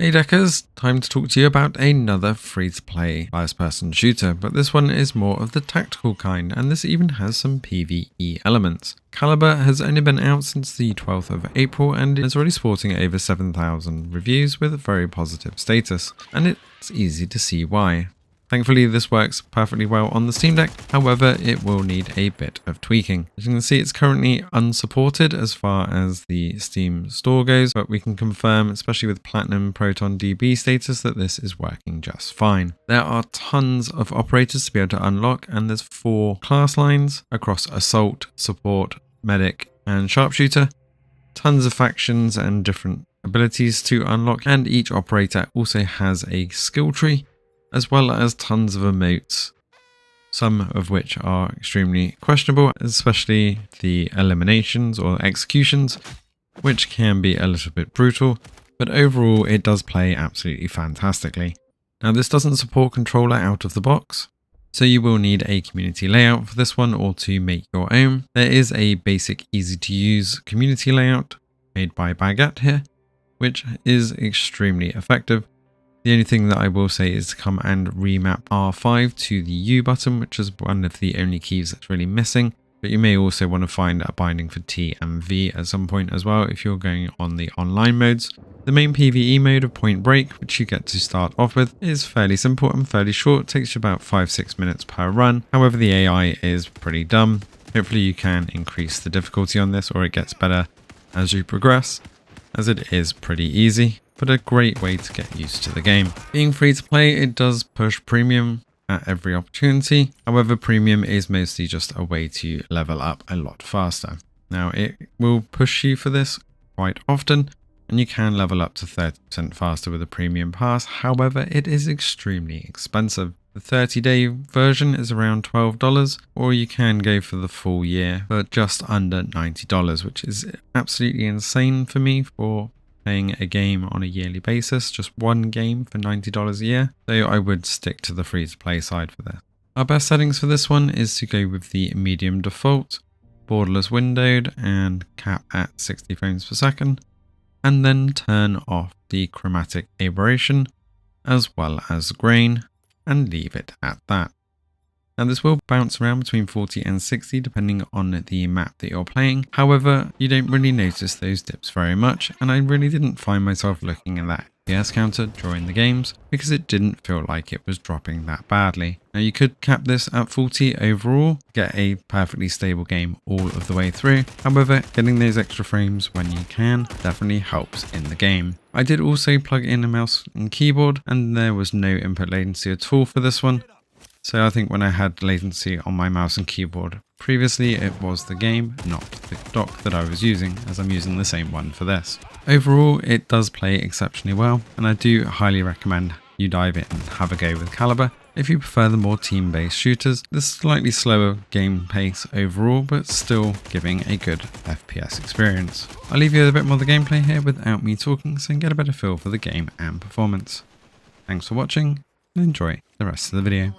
Hey Deckers, time to talk to you about another free-to-play first-person shooter, but this one is more of the tactical kind, and this even has some PvE elements. Caliber has only been out since the 12th of April and is already sporting over 7,000 reviews with a very positive status, and it's easy to see why. Thankfully, this works perfectly well on the Steam Deck, however, it will need a bit of tweaking. As you can see, it's currently unsupported as far as the Steam store goes, but we can confirm, especially with Platinum Proton DB status, that this is working just fine. There are tons of operators to be able to unlock, and there's 4 class lines across Assault, Support, Medic, and Sharpshooter. Tons of factions and different abilities to unlock, and each operator also has a skill tree, as well as tons of emotes, some of which are extremely questionable, especially the eliminations or executions, which can be a little bit brutal, but overall it does play absolutely fantastically. Now this doesn't support controller out of the box, so you will need a community layout for this one or to make your own. There is a basic easy to use community layout made by Baguette here, which is extremely effective. The only thing that I will say is to come and remap R5 to the U button, which is one of the only keys that's really missing. But you may also want to find a binding for T and V at some point as well if you're going on the online modes. The main PvE mode of Point Break, which you get to start off with, is fairly simple and fairly short. It takes you about 5-6 minutes per run. However, the AI is pretty dumb. Hopefully you can increase the difficulty on this, or it gets better as you progress, as it is pretty easy, but a great way to get used to the game. Being free to play, it does push premium at every opportunity. However, premium is mostly just a way to level up a lot faster. Now it will push you for this quite often, and you can level up to 30% faster with a premium pass. However, it is extremely expensive. The 30-day version is around $12, or you can go for the full year for just under $90, which is absolutely insane for me for playing a game on a yearly basis, just one game for $90 a year, so I would stick to the free-to-play side for this. Our best settings for this one is to go with the medium default, borderless windowed, and cap at 60 frames per second, and then turn off the chromatic aberration as well as grain, and leave it at that. Now this will bounce around between 40 and 60 depending on the map that you're playing. However, you don't really notice those dips very much, and I really didn't find myself looking at that FPS counter during the games because it didn't feel like it was dropping that badly. Now you could cap this at 40 overall, get a perfectly stable game all of the way through. However, getting those extra frames when you can definitely helps in the game. I did also plug in a mouse and keyboard, and there was no input latency at all for this one. So I think when I had latency on my mouse and keyboard previously, it was the game, not the dock that I was using, as I'm using the same one for this. Overall, it does play exceptionally well, and I do highly recommend you dive in and have a go with Caliber if you prefer the more team-based shooters. The slightly slower game pace overall, but still giving a good FPS experience. I'll leave you with a bit more of the gameplay here without me talking, so you can get a better feel for the game and performance. Thanks for watching, and enjoy the rest of the video.